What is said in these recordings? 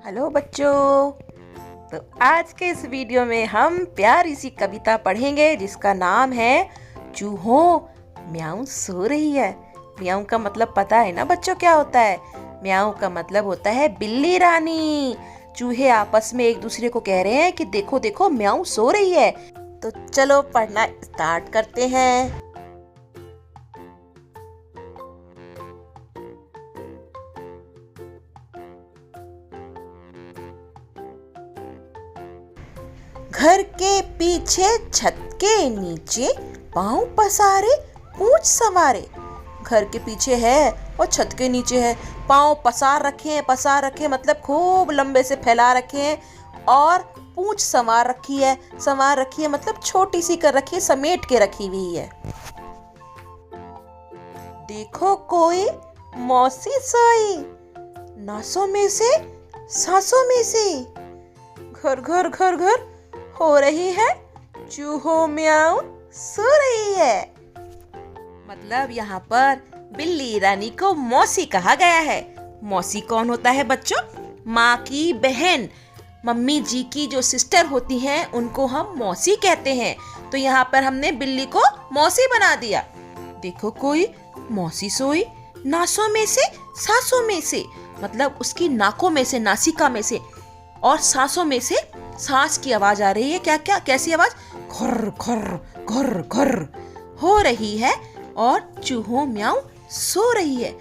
Hello बच्चों। तो आज के इस वीडियो में हम प्यारी सी कविता पढ़ेंगे जिसका नाम है चूहों म्याऊं सो रही है। म्याऊं का मतलब पता है ना बच्चों क्या होता है? म्याऊं का मतलब होता है बिल्ली रानी। चूहे आपस में एक दूसरे को कह रहे हैं कि देखो देखो म्याऊं सो रही है। तो चलो पढ़ना स्टार्ट करते हैं। घर के पीछे छत के नीचे पाँव पसारे पूंछ सवारे। घर के पीछे है और छत के नीचे है, पाँव पसार रखे हैं मतलब खूब लंबे से फैला रखे हैं, और पूंछ संवार रखी है मतलब छोटी सी कर रखी है, समेट के रखी हुई है। देखो कोई मौसी सोई, नासों में से सांसों में से, घर घर घर घर हो रही है चूहों म्याऊं सो रही है। मतलब यहाँ पर बिल्ली रानी को मौसी कहा गया है। मौसी कौन होता है बच्चों? माँ की बहन, मम्मी जी की जो सिस्टर होती हैं उनको हम मौसी कहते हैं। तो यहाँ पर हमने बिल्ली को मौसी बना दिया। देखो कोई मौसी सोई, नासों में से सांसों में से, मतलब उसकी नाकों में से, नासिका में से, और सांसों में से सांस की आवाज आ रही है। क्या क्या कैसी आवाज? घुर घुर घुर घुर हो रही है, और चूहों म्याऊं सो रही है।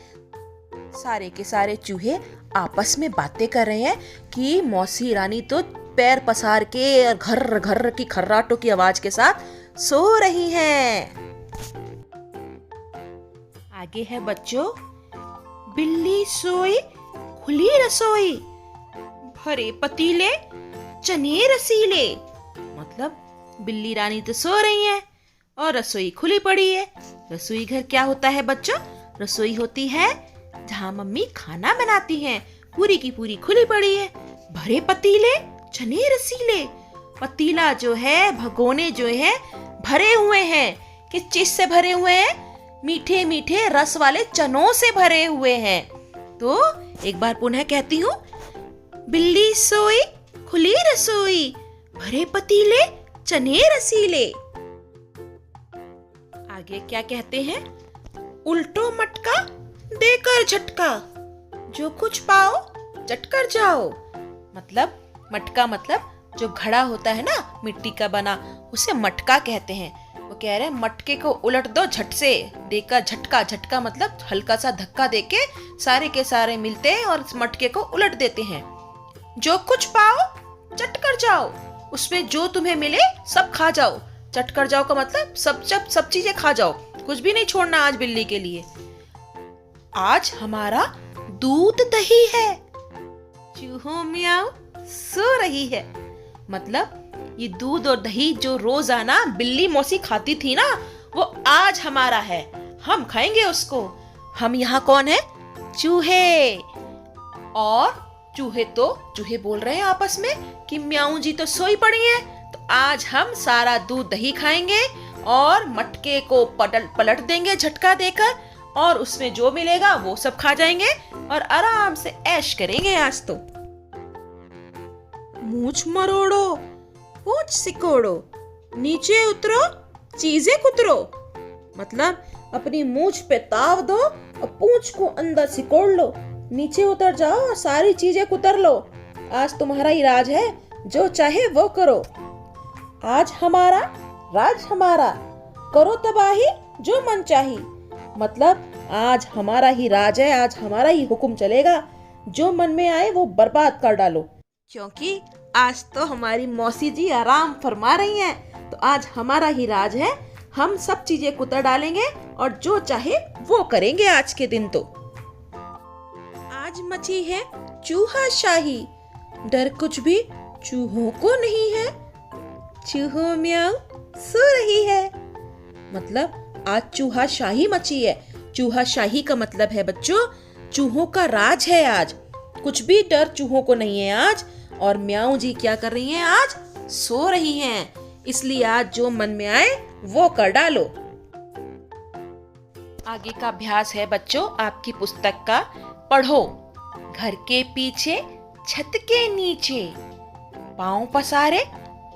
सारे के सारे चूहे आपस में बातें कर रहे हैं कि मौसी रानी तो पैर पसार के और घर घर की खर्राटों की आवाज के साथ सो रही हैं। आगे है बच्चों, बिल्ली सोई खुली रसोई, भरे पतीले चने रसीले। मतलब बिल्ली रानी तो सो रही है और रसोई खुली पड़ी है। रसोई घर क्या होता है बच्चों? रसोई होती है जहाँ मम्मी खाना बनाती हैं, पूरी की पूरी खुली पड़ी है। भरे पतीले चने रसीले, पतीला जो है, भगोने जो है भरे हुए हैं। किस चीज से भरे हुए हैं? मीठे मीठे रस वाले चनों से भरे हुए हैं। तो एक बार पुनः कहती हूँ, बिल्ली सोई खुली रसोई, भरे पतीले चने रसीले। आगे क्या कहते हैं? उल्टो मटका देकर झटका, जो कुछ पाओ चटकर जाओ। मतलब मटका मतलब जो घड़ा होता है ना मिट्टी का बना, उसे मटका कहते हैं। वो कह रहे हैं मटके को उलट दो झट से, देकर झटका। झटका मतलब हल्का सा धक्का देके सारे के सारे मिलते हैं और इस मटके को उलट देते हैं। जो कुछ पाओ चट कर जाओ, उसमें जो तुम्हें मिले सब खा जाओ। चट कर जाओ का मतलब सब चीजें खा जाओ, कुछ भी नहीं छोड़ना आज बिल्ली के लिए। आज हमारा दूध दही है, चूहों म्याऊं सो रही है। मतलब ये दूध और दही जो रोजाना बिल्ली मौसी खाती थी ना, वो आज हमारा है, हम खाएंगे उसको। हम यहाँ कौन है? चूहे। और चूहे बोल रहे हैं आपस में कि म्याऊं जी तो सोई पड़ी है, तो आज हम सारा दूध दही खाएंगे और मटके को पलट देंगे झटका देकर, और उसमें जो मिलेगा वो सब खा जाएंगे और आराम से ऐश करेंगे आज तो। मूछ मरोड़ो पूंछ सिकोड़ो, नीचे उतरो चीजें कुतरो। मतलब अपनी मूछ पे ताव दो और पूंछ को अंदर सिकोड़ लो, नीचे उतर जाओ और सारी चीजें कुतर लो। आज तुम्हारा ही राज है, जो चाहे वो करो। आज हमारा राज हमारा, करो तबाही जो मन चाही। मतलब आज हमारा ही राज है, आज हमारा ही हुक्म चलेगा, जो मन में आए वो बर्बाद कर डालो। क्योंकि आज तो हमारी मौसी जी आराम फरमा रही हैं, तो आज हमारा ही राज है, हम सब चीजें कुतर डालेंगे और जो चाहे वो करेंगे आज के दिन। तो आज मची है चूहा शाही, डर कुछ भी चूहों को नहीं है, चूहों म्याऊं सो रही है। मतलब आज चूहा शाही मची है। चूहा शाही का मतलब है बच्चों, चूहों का राज है आज, कुछ भी डर चूहों को नहीं है आज। और म्याऊं जी क्या कर रही हैं? आज सो रही हैं, इसलिए आज जो मन में आए वो कर डालो। आगे का अभ्यास है बच्चों आपकी पुस्तक का। पढ़ो, घर के पीछे छत के नीचे, पाँव पसारे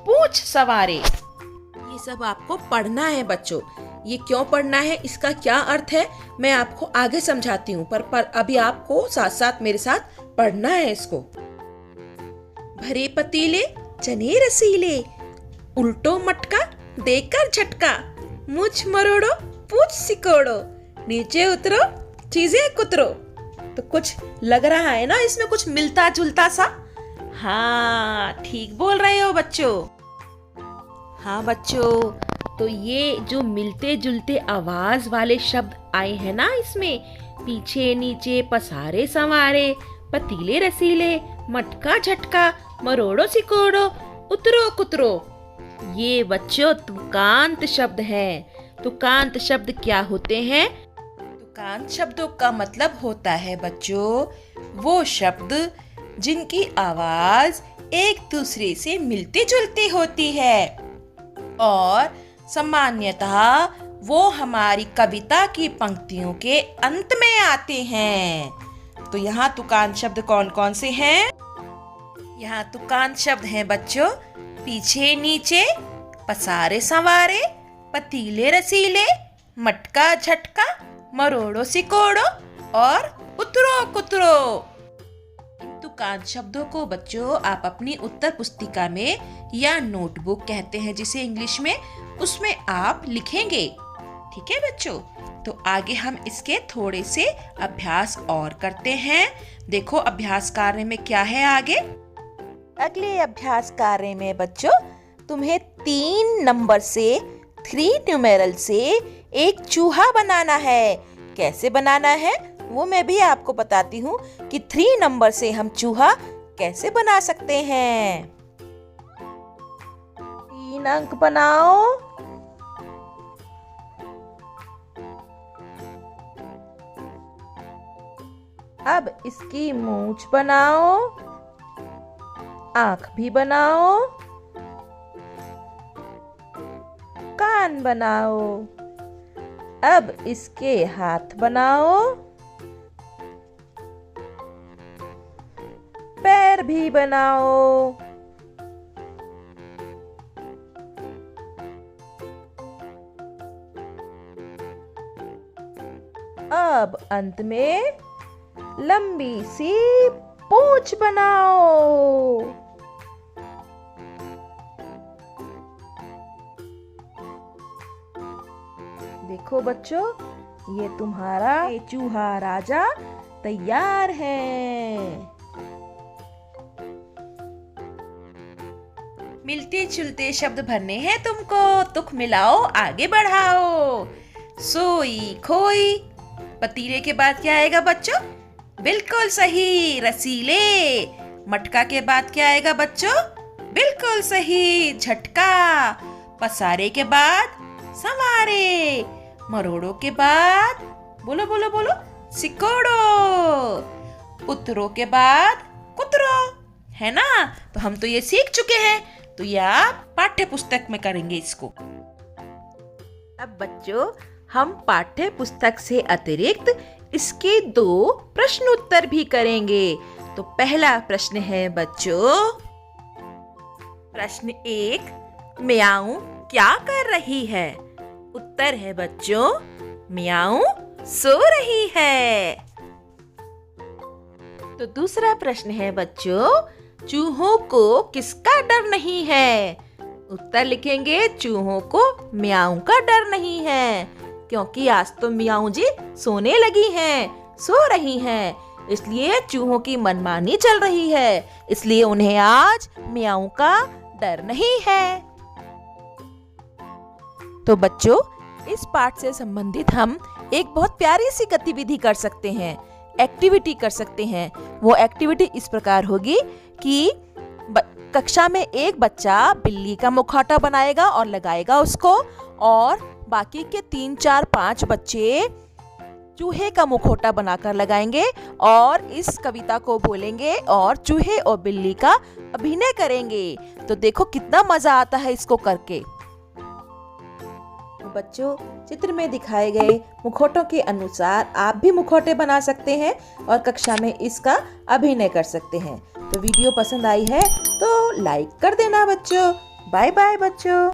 पूंछ सवारे। ये सब आपको पढ़ना है बच्चों। ये क्यों पढ़ना है, इसका क्या अर्थ है, मैं आपको आगे समझाती हूँ, पर अभी आपको साथ साथ मेरे साथ पढ़ना है इसको। भरे पतीले चने रसीले, उल्टो मटका देकर झटका, मुझ मरोड़ो पूछ सिकोड़ो, नीचे उतरो चीजें कुतरो। तो कुछ लग रहा है ना इसमें कुछ मिलता जुलता सा? हाँ, ठीक बोल रहे हो बच्चों। हाँ बच्चों, तो ये जो मिलते जुलते आवाज वाले शब्द आए हैं ना इसमें, पीछे नीचे पसारे संवारे, पतीले रसीले, मटका झटका, मरोड़ो सिकोड़ो, उतरो कुतरो, ये बच्चों तुकांत शब्द हैं। तुकांत शब्द क्या होते हैं? तुकांत शब्दों का मतलब होता है बच्चों वो शब्द जिनकी आवाज एक दूसरे से मिलती जुलती होती है और सामान्यतः वो हमारी कविता की पंक्तियों के अंत में आते हैं। तो यहाँ तुकांत शब्द कौन कौन से हैं? यहाँ तुकांत शब्द हैं बच्चों, पीछे नीचे, पसारे संवारे, पतीले रसीले, मटका झटका, मरोड़ो सिकोड़ो और उतरो कुतरो। इन तुकांत शब्दों को बच्चों आप अपनी उत्तर पुस्तिका में या नोटबुक कहते हैं जिसे इंग्लिश में, उसमें आप लिखेंगे। ठीक है बच्चों, तो आगे हम इसके थोड़े से अभ्यास और करते हैं। देखो अभ्यास कार्य में क्या है आगे। अगले अभ्यास कार्य में बच्चों तुम्हें 3 नंबर से 3 न्यूमेरल से एक चूहा बनाना है। कैसे बनाना है वो मैं भी आपको बताती हूँ कि 3 नंबर से हम चूहा कैसे बना सकते हैं। 3 अंक बनाओ। अब इसकी मूंछ बनाओ, आंख भी बनाओ, कान बनाओ। अब इसके हाथ बनाओ, पैर भी बनाओ। अब अंत में लंबी सी पूंछ बनाओ। देखो बच्चों, ये तुम्हारा चूहा राजा तैयार है। मिलते जुलते शब्द भरने हैं तुमको, तुक मिलाओ आगे बढ़ाओ। सोई खोई, पतीले के बाद क्या आएगा बच्चों? बिल्कुल सही, रसीले। मटका के बाद क्या आएगा बच्चों? बिल्कुल सही, झटका। पसारे के बाद संवारे। मरोड़ो के बाद बोलो बोलो बोलो सिकोड़ो। उतरो के बाद कुतरो, है ना? तो हम तो ये सीख चुके हैं, तो ये आप पाठ्य पुस्तक में करेंगे इसको। अब बच्चों हम पाठ्य पुस्तक से अतिरिक्त इसके 2 प्रश्न उत्तर भी करेंगे। तो पहला प्रश्न है बच्चों, प्रश्न 1, म्याऊ क्या कर रही है? उत्तर है बच्चों, म्याऊ सो रही है। तो दूसरा प्रश्न है बच्चों, चूहों को किसका डर नहीं है? उत्तर लिखेंगे, चूहों को म्याऊ का डर नहीं है, क्योंकि आज तो म्याऊ जी सोने लगी हैं, सो रही हैं, इसलिए चूहों की मनमानी चल रही है, इसलिए उन्हें आज म्याऊ का डर नहीं है। तो बच्चों इस पाठ से संबंधित हम एक बहुत प्यारी सी गतिविधि कर सकते हैं, एक्टिविटी कर सकते हैं। वो एक्टिविटी इस प्रकार होगी कि कक्षा में एक बच्चा बिल्ली का मुखौटा बनाएगा और लगाएगा उसको, और बाकी के 3, 4, 5 बच्चे चूहे का मुखौटा बनाकर लगाएंगे और इस कविता को बोलेंगे और चूहे और बिल्ली का अभिनय करेंगे। तो देखो कितना मजा आता है इसको करके। बच्चों चित्र में दिखाए गए मुखौटों के अनुसार आप भी मुखौटे बना सकते हैं और कक्षा में इसका अभिनय कर सकते हैं। तो वीडियो पसंद आई है तो लाइक कर देना बच्चों। बाय बाय बच्चों।